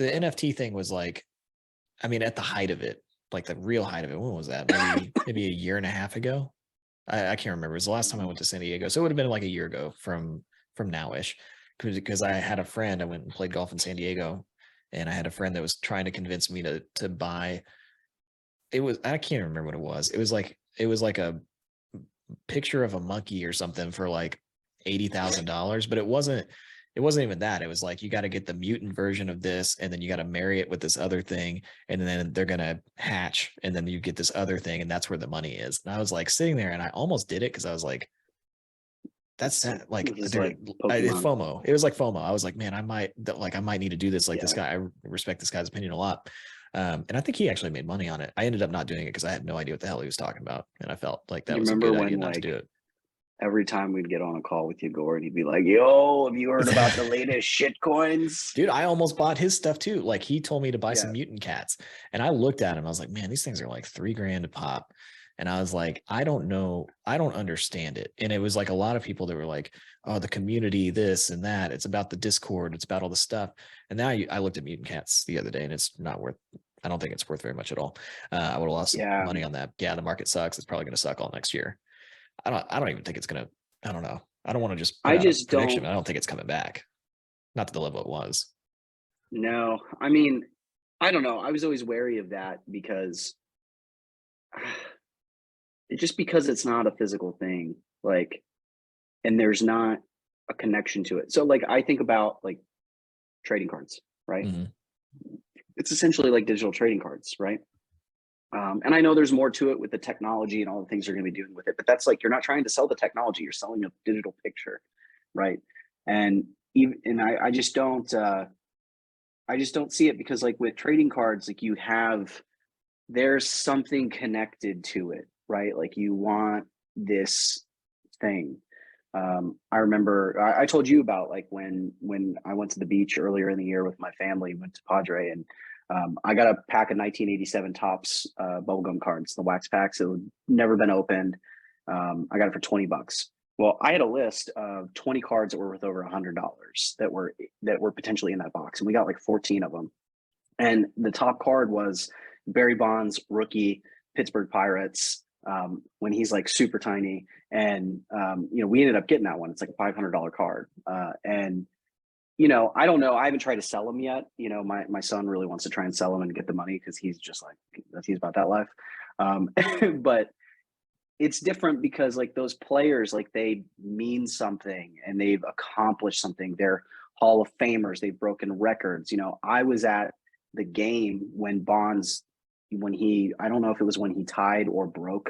the NFT thing was like, I mean, at the height of it, like the real height of it, when was that? Maybe a year and a half ago. I can't remember. It was the last time I went to San Diego, so it would have been like a year ago from nowish, because I had a friend. I went and played golf in San Diego, and I had a friend that was trying to convince me to buy. It was, I can't remember what it was. It was like a picture of a monkey or something for like $80,000, but it wasn't even that. It was like, you got to get the mutant version of this, and then you got to marry it with this other thing, and then they're gonna hatch, and then you get this other thing, and that's where the money is. And I was like sitting there, and I almost did it because I was like, that's like, This is like it's Pokemon. FOMO. It was like FOMO. I was like, man, I might need to do this. Like, this Yeah. guy, I respect this guy's opinion a lot. And I think he actually made money on it. I ended up not doing it because I had no idea what the hell he was talking about, and I felt like that You was a remember good when idea not to do like it. every time we'd get on a call with you, Gord, he'd be like, "Yo, have you heard about the latest shit coins?" Dude, I almost bought his stuff too. Like, he told me to buy some Yeah. mutant cats, and I looked at him. I was like, man, these things are like $3,000 a pop. And I was like, I don't know. I don't understand it. And it was like a lot of people that were like, oh, the community, this and that. It's about the Discord. It's about all the stuff. And now I looked at mutant cats the other day, and it's not worth, I don't think it's worth very much at all. I would have lost some Yeah. money on that. Yeah, the market sucks. It's probably going to suck all next year. I don't even think it's going to, I don't know. I don't want to just put I out a just prediction. don't I don't think it's coming back. Not to the level it was. know. I mean, I don't know. I was always wary of that because just because it's not a physical thing, like, and there's not a connection to it. So like I think about like trading cards, right? Mhm. It's essentially like digital trading cards, right? And I know there's more to it with the technology and all the things you're going to be doing with it, but that's like, you're not trying to sell the technology, you're selling a digital picture, right? And even, and I just don't see it because like with trading cards, like you have, there's something connected to it, right? Like you want this thing. I remember I told you about like when I went to the beach earlier in the year with my family, went to Padre, and I got a pack of 1987 Tops bubblegum cards, the wax packs that had never been opened. I got it for $20. Well, I had a list of 20 cards that were worth over $100 that were potentially in that box, and we got like 14 of them. And the top card was Barry Bonds, rookie, Pittsburgh Pirates, when he's like super tiny. And, we ended up getting that one. It's like a $500 card. And, I don't know. I haven't tried to sell them yet. My son really wants to try and sell them and get the money because he's just like, he's about that life. But it's different because like those players, like they mean something and they've accomplished something. They're Hall of Famers. They've broken records. I was at the game when Bonds, I don't know if it was when he tied or broke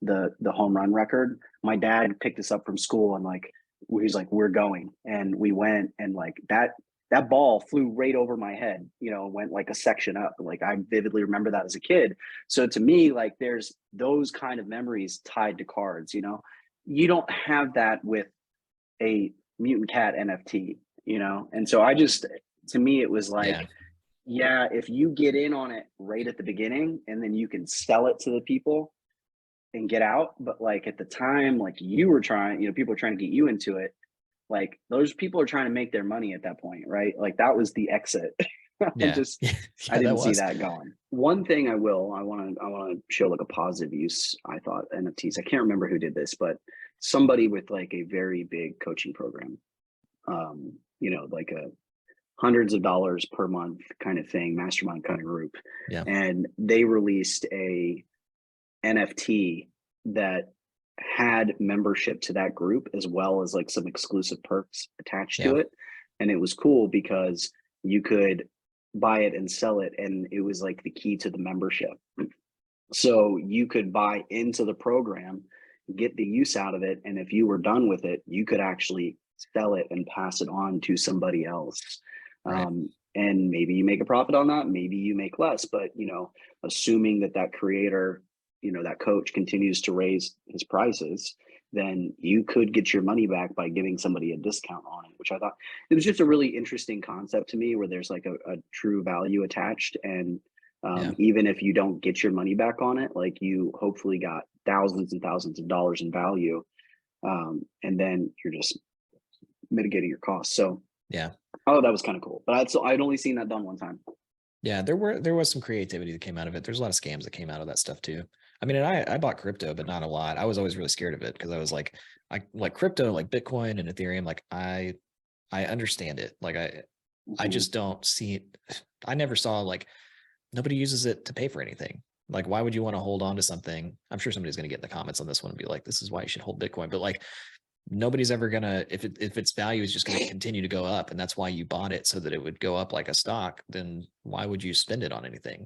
the home run record. My dad picked us up from school and like he's like, we're going, and we went, and like that ball flew right over my head, went like a section up. Like I vividly remember that as a kid. So to me, like there's those kind of memories tied to cards. You don't have that with a mutant cat NFT, and so to me it was like, Yeah. yeah, if you get in on it right at the beginning and then you can sell it to the people and get out. But like at the time, like you were trying, people are trying to get you into it. Like those people are trying to make their money at that point, right? Like that was the exit. Yeah. I Yeah, that didn't see was. that going. One thing I want to show like a positive use. I thought NFTs. I can't remember who did this, but somebody with like a very big coaching program, like a hundreds of dollars per month kind of thing, mastermind kind of group. Yeah. And they released a NFT that had membership to that group as well as like some exclusive perks attached to Yeah. it. And it was cool because you could buy it and sell it. And it was like the key to the membership. So you could buy into the program, get the use out of it. And if you were done with it, you could actually sell it and pass it on to somebody else. Right. And maybe you make a profit on that, maybe you make less, but assuming that creator, that coach continues to raise his prices, then you could get your money back by giving somebody a discount on it, which I thought it was just a really interesting concept to me where there's like a true value attached. And Yeah. even if you don't get your money back on it, like you hopefully got thousands and thousands of dollars in value. And then you're just mitigating your costs. So, Yeah. oh, that was kind of cool. But I'd only seen that done one time. Yeah, there was some creativity that came out of it. There's a lot of scams that came out of that stuff too. I mean, and I bought crypto, but not a lot. I was always really scared of it because I was like, I like crypto, like Bitcoin and Ethereum. Like I understand it. Like I Mhm. just don't see it. I never saw like nobody uses it to pay for anything. Like, why would you want to hold on to something? I'm sure somebody's going to get in the comments on this one and be like, this is why you should hold Bitcoin. But like, nobody's ever gonna if its value is just going to continue to go up, and that's why you bought it so that it would go up like a stock. Then why would you spend it on anything?